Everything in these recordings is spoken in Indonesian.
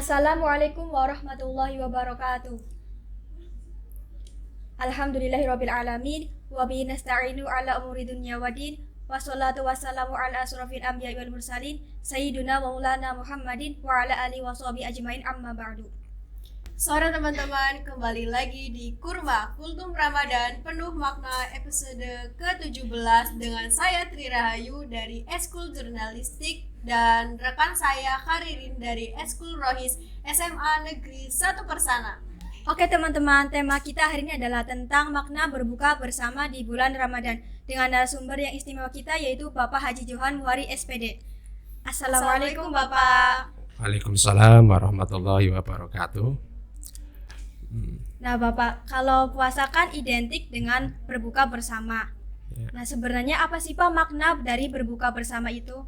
Assalamualaikum warahmatullahi wabarakatuh. Alhamdulillahirabbil alamin wa bihi nasta'inu ala umuri dunya waddin. Wassalatu wassalamu ala asrofil anbiya'i wal mursalin sayyiduna wa maulana Muhammadin wa ala alihi washabihi ajmain amma ba'du. Sore teman-teman, kembali lagi di Kurma Kultum Ramadan penuh makna episode ke-17 dengan saya Tri Rahayu dari Eskul Jurnalistik dan rekan saya Kharirin dari Eskul Rohis SMA Negeri 1 Persana. Oke teman-teman, tema kita hari ini adalah tentang makna berbuka bersama di bulan Ramadan dengan narasumber yang istimewa kita yaitu Bapak Haji Johan Muhari SPD. Assalamualaikum Bapak. Waalaikumsalam warahmatullahi wabarakatuh. Nah Bapak, kalau puasa kan identik dengan berbuka bersama. Ya. Nah sebenarnya apa sih Pak makna dari berbuka bersama itu?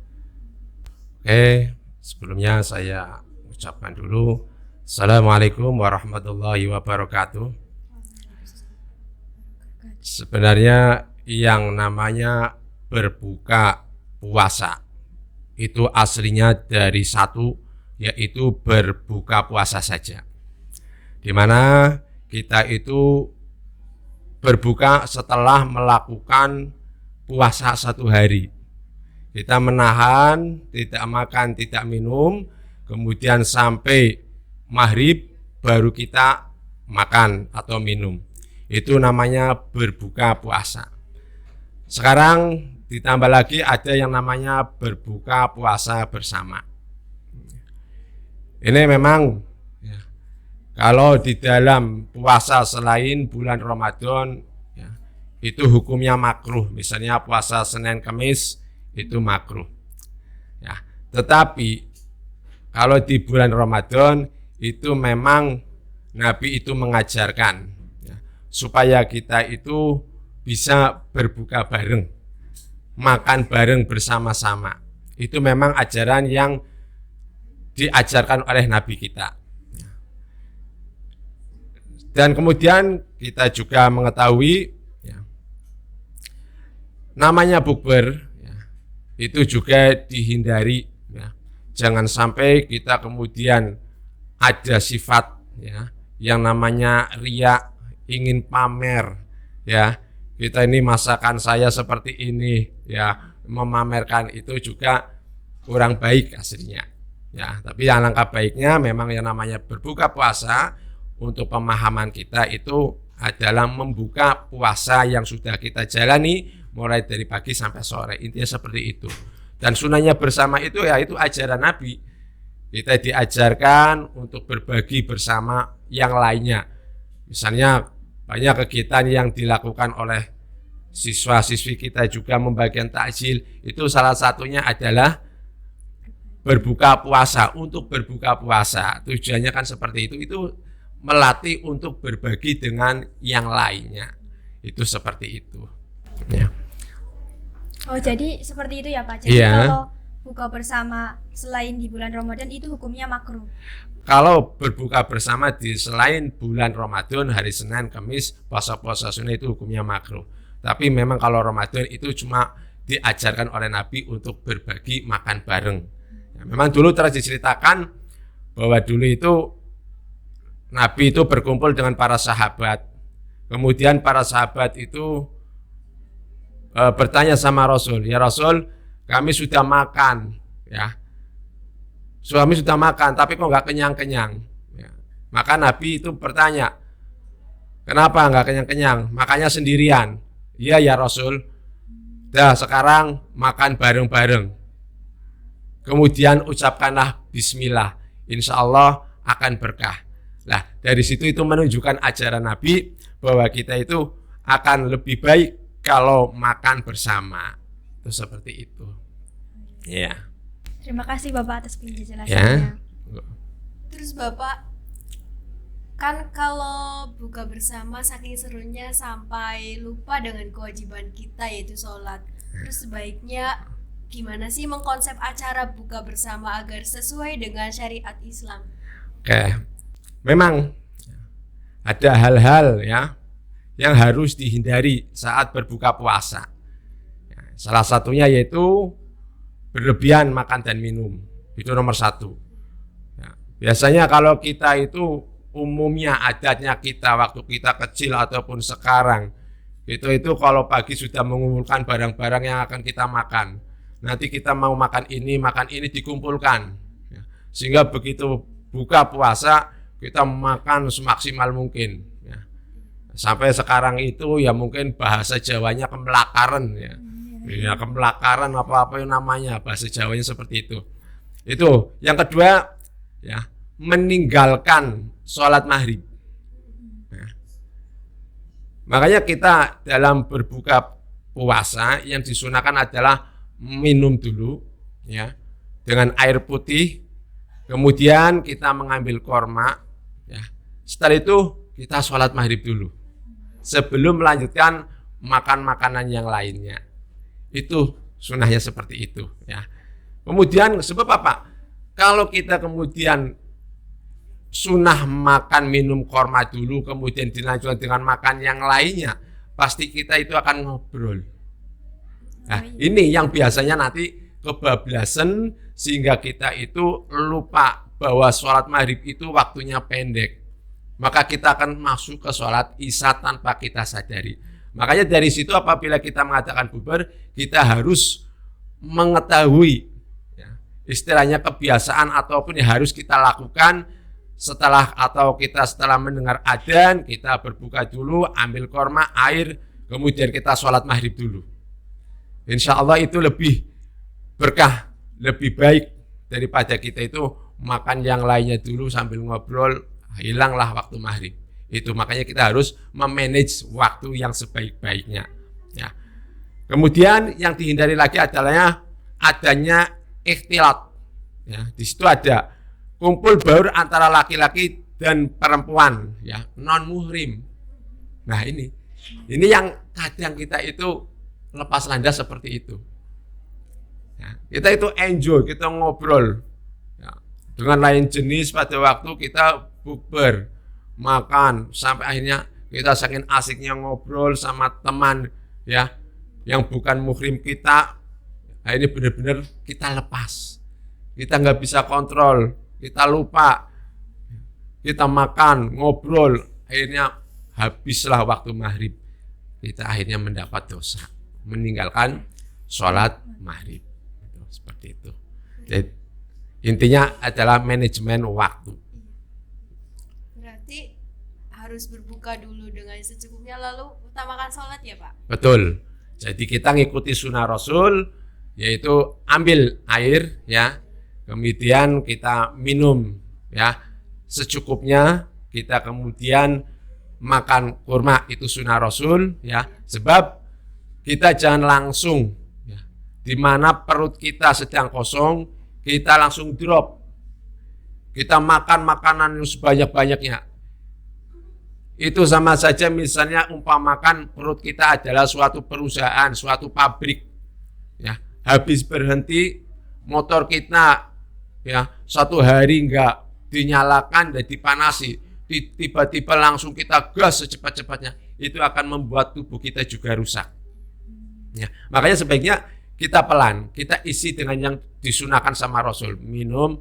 Oke, sebelumnya saya ucapkan dulu Assalamualaikum warahmatullahi wabarakatuh. Sebenarnya yang namanya berbuka puasa itu aslinya dari satu, yaitu berbuka puasa saja, di mana kita itu berbuka setelah melakukan puasa 1 hari. Kita menahan, tidak makan, tidak minum, kemudian sampai maghrib baru kita makan atau minum. Itu namanya berbuka puasa. Sekarang ditambah lagi ada yang namanya berbuka puasa bersama. Ini memang kalau di dalam puasa selain bulan Ramadan itu hukumnya makruh. Misalnya puasa Senin Kamis itu makruh. Tetapi kalau di bulan Ramadan itu memang Nabi itu mengajarkan supaya kita itu bisa berbuka bareng, makan bareng bersama-sama. Itu memang ajaran yang diajarkan oleh Nabi kita. Dan kemudian kita juga mengetahui namanya bukber itu juga dihindari. Jangan sampai kita kemudian ada sifat yang namanya riya, ingin pamer kita ini masakan saya seperti ini memamerkan, itu juga kurang baik aslinya tapi alangkah baiknya memang yang namanya berbuka puasa untuk pemahaman kita itu adalah membuka puasa yang sudah kita jalani mulai dari pagi sampai sore, intinya seperti itu. Dan sunahnya bersama itu itu ajaran Nabi. Kita diajarkan untuk berbagi bersama yang lainnya. Misalnya banyak kegiatan yang dilakukan oleh siswa-siswi kita juga membagikan takjil. Itu salah satunya adalah berbuka puasa. Untuk berbuka puasa tujuannya kan seperti itu. Itu melatih untuk berbagi dengan yang lainnya. Itu seperti itu. Oh jadi seperti itu ya Pak. Jadi kalau buka bersama selain di bulan Ramadan itu hukumnya makruh. Kalau berbuka bersama di selain bulan Ramadan, hari Senin, Kamis, puasa-puasa sunnah itu hukumnya makruh. Tapi memang kalau Ramadan itu cuma diajarkan oleh Nabi untuk berbagi makan bareng. Memang dulu telah diceritakan bahwa dulu itu Nabi itu berkumpul dengan para sahabat. Kemudian para sahabat itu bertanya sama Rasul, ya Rasul, kami sudah makan, suami sudah makan, tapi kok nggak kenyang-kenyang. Maka Nabi itu bertanya, kenapa nggak kenyang-kenyang? Makannya sendirian. Iya ya Rasul. Dah sekarang makan bareng-bareng. Kemudian ucapkanlah Bismillah, insya Allah akan berkah. Nah dari situ itu menunjukkan ajaran Nabi bahwa kita itu akan lebih baik kalau makan bersama. Itu seperti itu. Terima kasih Bapak atas penjelasannya. Terus Bapak, kan kalau buka bersama saking serunya sampai lupa dengan kewajiban kita yaitu sholat. Terus sebaiknya gimana sih mengkonsep acara buka bersama agar sesuai dengan syariat Islam? Oke, memang ada hal-hal yang harus dihindari saat berbuka puasa. Salah satunya yaitu berlebihan makan dan minum. Itu nomor 1. Biasanya kalau kita itu umumnya adatnya kita waktu kita kecil ataupun sekarang itu kalau pagi sudah mengumpulkan barang-barang yang akan kita makan. Nanti kita mau makan ini dikumpulkan. Ya. Sehingga begitu buka puasa kita makan semaksimal mungkin. Ya. Sampai sekarang itu ya mungkin bahasa Jawanya kemelakaran ya. Ya kemelakaran apa-apa yang namanya bahasa Jawanya seperti itu. Itu yang kedua ya meninggalkan sholat maghrib. Nah, makanya kita dalam berbuka puasa yang disunahkan adalah minum dulu ya dengan air putih, kemudian kita mengambil korma ya. Setelah itu kita sholat maghrib dulu sebelum melanjutkan makan makanan yang lainnya. Itu sunahnya seperti itu ya. Kemudian sebab apa? Kalau kita kemudian sunah makan minum korma dulu kemudian dilanjutkan dengan makan yang lainnya, pasti kita itu akan ngobrol. Nah, ini yang biasanya nanti kebablasan sehingga kita itu lupa bahwa sholat maghrib itu waktunya pendek. Maka kita akan masuk ke sholat isya tanpa kita sadari. Makanya dari situ apabila kita mengadakan bubar, kita harus mengetahui ya, istilahnya kebiasaan ataupun yang harus kita lakukan setelah mendengar adzan, kita berbuka dulu, ambil korma, air, kemudian kita sholat maghrib dulu. Insya Allah itu lebih berkah, lebih baik daripada kita itu makan yang lainnya dulu sambil ngobrol, hilanglah waktu maghrib. Itu makanya kita harus memanage waktu yang sebaik-baiknya. Ya. Kemudian yang dihindari lagi adalah adanya ikhtilat. Ya, di situ ada kumpul baur antara laki-laki dan perempuan, ya non muhrim. Nah ini yang kadang kita itu lepas landas seperti itu. Ya, kita itu enjoy, kita ngobrol ya, dengan lain jenis pada waktu kita bukber, makan, sampai akhirnya kita saking asiknya ngobrol sama teman ya yang bukan muhrim kita. Nah, ini benar-benar kita lepas, kita nggak bisa kontrol, kita lupa, kita makan, ngobrol, akhirnya habislah waktu maghrib, kita akhirnya mendapat dosa, meninggalkan sholat maghrib. Seperti itu. Jadi, intinya adalah manajemen waktu. Berarti harus berbuka dulu dengan secukupnya lalu utamakan sholat ya Pak? Betul. Jadi kita ngikuti sunnah Rasul, yaitu ambil air ya, kemudian kita minum ya secukupnya, kita kemudian makan kurma, itu sunnah Rasul ya, sebab kita jangan langsung ya, di mana perut kita sedang kosong kita langsung drop, kita makan makanan yang sebanyak-banyaknya. Itu sama saja misalnya umpamakan perut kita adalah suatu perusahaan, suatu pabrik ya, habis berhenti motor kita ya satu hari enggak dinyalakan dan dipanasi, tiba-tiba langsung kita gas secepat-cepatnya, itu akan membuat tubuh kita juga rusak ya. Makanya sebaiknya kita pelan, kita isi dengan yang disunahkan sama Rasul, minum,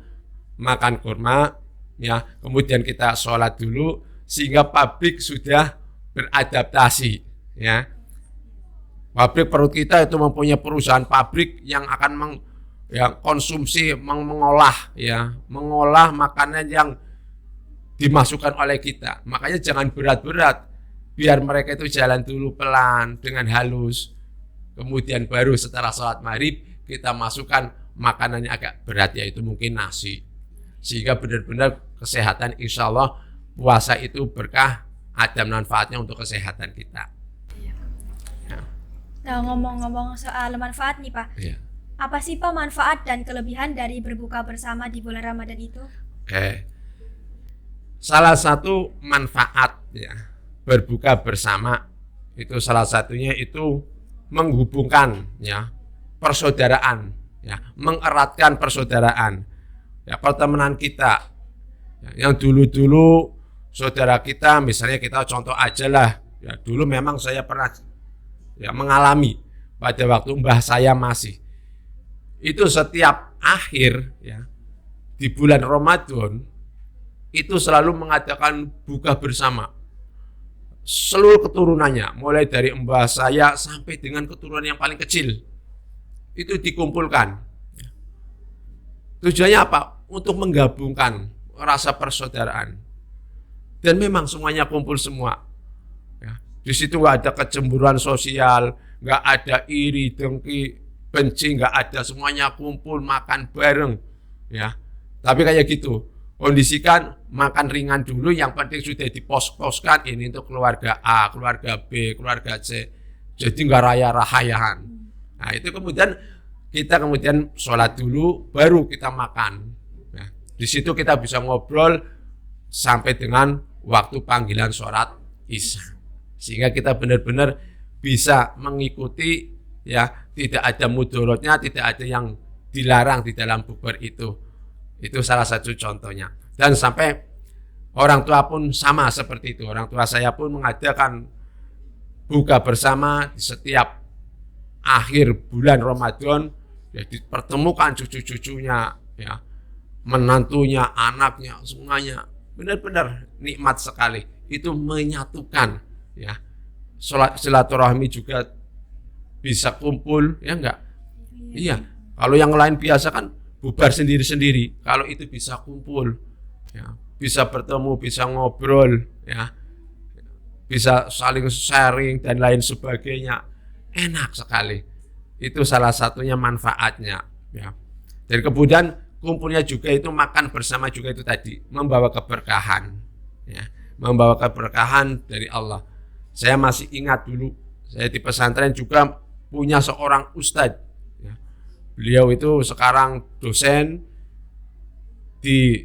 makan kurma ya, kemudian kita sholat dulu sehingga pabrik sudah beradaptasi ya. Pabrik perut kita itu mempunyai perusahaan pabrik yang akan konsumsi, mengolah ya, mengolah makanan yang dimasukkan oleh kita. Makanya jangan berat-berat, biar mereka itu jalan dulu pelan dengan halus. Kemudian baru setelah sholat maghrib kita masukkan makanan yang agak berat, yaitu mungkin nasi. Sehingga benar-benar kesehatan, insya Allah puasa itu berkah, ada manfaatnya untuk kesehatan kita. Ya. Nah, ngomong-ngomong soal manfaat nih Pak, Ya. apa sih Pak manfaat dan kelebihan dari berbuka bersama di bulan Ramadan itu? Oke. Salah satu manfaat ya berbuka bersama itu salah satunya itu menghubungkan ya persaudaraan ya, mengeratkan persaudaraan ya, pertemanan kita ya, yang dulu-dulu saudara kita, misalnya kita contoh aja lah ya, dulu memang saya pernah ya mengalami pada waktu mbah saya masih, itu setiap akhir ya di bulan Ramadan itu selalu mengadakan buka bersama. Seluruh keturunannya, mulai dari mbah saya sampai dengan keturunan yang paling kecil, itu dikumpulkan. Tujuannya apa? Untuk menggabungkan rasa persaudaraan. Dan memang semuanya kumpul semua. Ya, di situ nggak ada kecemburuan sosial, nggak ada iri, dengki, benci, nggak ada, semuanya kumpul makan bareng. Ya, tapi kayak gitu. Kondisikan makan ringan dulu, yang penting sudah dipos-poskan ini untuk keluarga A, keluarga B, keluarga C. Jadi nggak raya-rahayan. Nah itu kemudian kita sholat dulu, baru kita makan. Nah, di situ kita bisa ngobrol sampai dengan waktu panggilan sholat Isya. Sehingga kita benar-benar bisa mengikuti, ya, tidak ada mudorotnya, tidak ada yang dilarang di dalam bukber itu. Itu salah satu contohnya. Dan sampai orang tua pun sama seperti itu. Orang tua saya pun mengadakan buka bersama di setiap akhir bulan Ramadan. Ya, dipertemukan cucu-cucunya, ya, menantunya, anaknya, semuanya. Benar-benar nikmat sekali. Itu menyatukan, ya. Silaturahmi juga bisa kumpul, ya enggak? Iya. Kalau yang lain biasa kan bubar sendiri-sendiri. Kalau itu bisa kumpul, ya, bisa bertemu, bisa ngobrol, ya, bisa saling sharing dan lain sebagainya, enak sekali. Itu salah satunya manfaatnya, ya. Dan kemudian kumpulnya juga itu makan bersama juga itu tadi membawa keberkahan, ya, membawa keberkahan dari Allah. Saya masih ingat dulu, saya di pesantren juga punya seorang ustadz. Beliau itu sekarang dosen di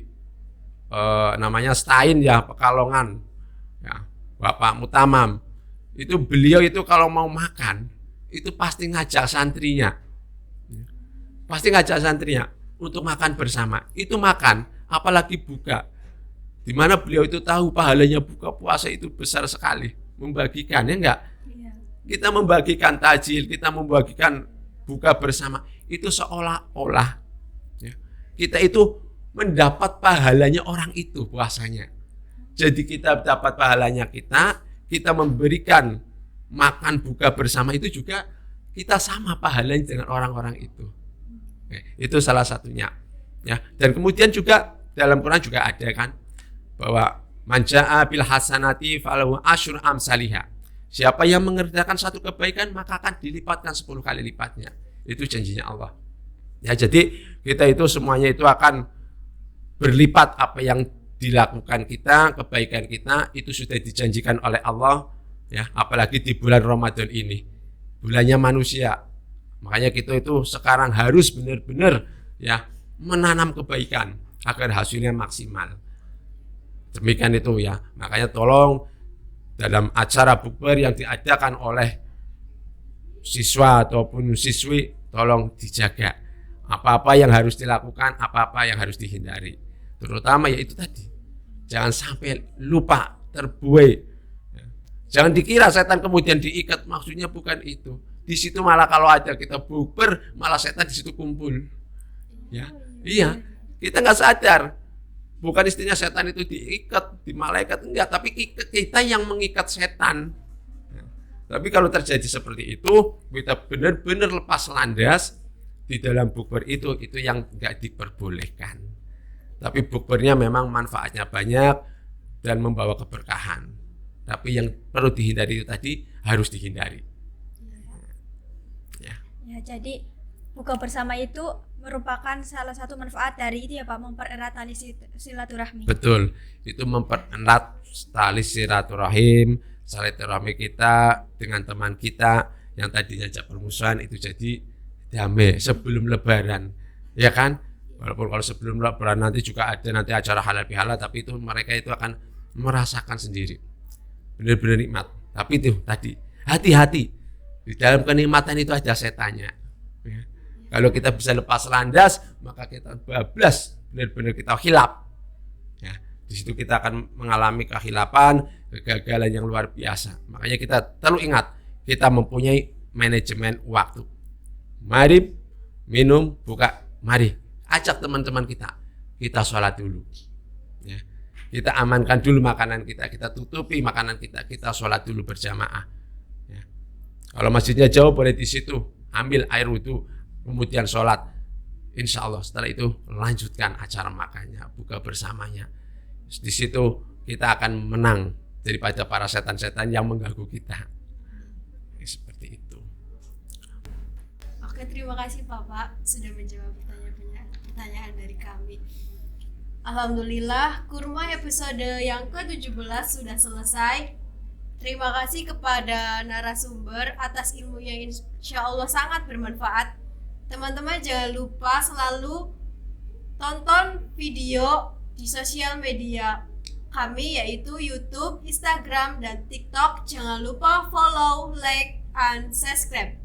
namanya Stain, ya, Pekalongan, ya, Bapak Mutamam. Itu beliau itu kalau mau makan itu pasti ngajak santrinya, untuk makan bersama. Itu makan, apalagi buka, dimana beliau itu tahu pahalanya buka puasa itu besar sekali, membagikan, ya enggak? Kita membagikan tajil, kita membagikan buka bersama, itu seolah-olah, ya, kita itu mendapat pahalanya orang itu puasanya. Jadi kita dapat pahalanya kita memberikan makan buka bersama itu juga kita sama pahalanya dengan orang-orang itu. Itu salah satunya, ya. Dan kemudian juga dalam Quran juga ada kan bahwa man jaa bil hasanati falahu asyru amsalihha. Siapa yang mengerjakan satu kebaikan maka akan dilipatkan 10 kali lipatnya. Itu janjinya Allah. Ya, jadi kita itu semuanya itu akan berlipat apa yang dilakukan kita, kebaikan kita itu sudah dijanjikan oleh Allah, ya, apalagi di bulan Ramadan ini. Bulannya manusia. Makanya kita itu sekarang harus benar-benar, ya, menanam kebaikan agar hasilnya maksimal. Demikian itu, ya. Makanya tolong dalam acara bukber yang diadakan oleh siswa ataupun siswi, tolong dijaga apa-apa yang harus dilakukan, apa-apa yang harus dihindari. Terutama ya itu tadi, jangan sampai lupa, terbuai. Jangan dikira setan kemudian diikat, maksudnya bukan itu. Di situ malah kalau ada kita bukber, malah setan di situ kumpul. Ya, iya, kita nggak sadar. Bukan istinya setan itu diikat, di malaikat, enggak, tapi kita yang mengikat setan. Tapi kalau terjadi seperti itu, kita benar-benar lepas landas di dalam bukber itu yang enggak diperbolehkan. Tapi bukbernya memang manfaatnya banyak dan membawa keberkahan. Tapi yang perlu dihindari itu tadi harus dihindari. Ya, jadi buka bersama itu merupakan salah satu manfaat dari itu, ya Pak, mempererat tali silaturahmi. Betul, itu mempererat tali silaturahim kita dengan teman kita yang tadinya ajak permusuhan itu jadi damai sebelum Lebaran, ya kan? Walaupun kalau sebelum Lebaran nanti juga ada nanti acara halal bihalal, tapi itu mereka itu akan merasakan sendiri, benar-benar nikmat. Tapi itu tadi hati-hati, di dalam kenikmatan itu ada setannya. Ya. Kalau kita bisa lepas landas, maka kita bablas, benar-benar kita khilaf. Ya, di situ kita akan mengalami kehilapan, kegagalan yang luar biasa. Makanya kita perlu ingat, kita mempunyai manajemen waktu. Mari minum, buka, mari ajak teman-teman kita sholat dulu. Ya. kita amankan dulu makanan kita tutupi makanan kita sholat dulu berjamaah. Ya. Kalau masjidnya jauh boleh di situ ambil air wudhu, kemudian sholat. Insya Allah setelah itu lanjutkan acara makannya, buka bersamanya. Di situ kita akan menang daripada para setan-setan yang mengganggu kita. Seperti itu. Oke, terima kasih Bapak sudah menjawab pertanyaan dari kami. Alhamdulillah, kurma episode yang ke-17 sudah selesai. Terima kasih kepada narasumber atas ilmu yang insya Allah sangat bermanfaat. Teman-teman jangan lupa selalu tonton video di sosial media kami yaitu YouTube, Instagram, dan TikTok. Jangan lupa follow, like, and subscribe.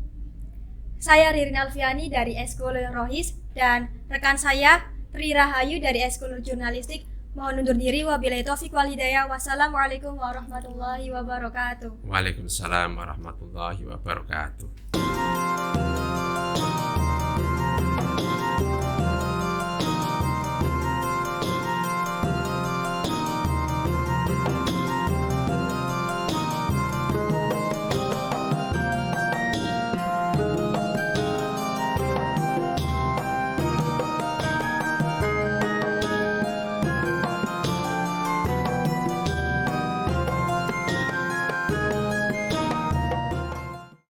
Saya Ririn Alfiani dari Eskul Rohis dan rekan saya Tri Rahayu dari Eskul Jurnalistik. Mohon undur diri. Wabillahi taufiq wal hidayah. Wassalamualaikum warahmatullahi wabarakatuh. Waalaikumsalam warahmatullahi wabarakatuh.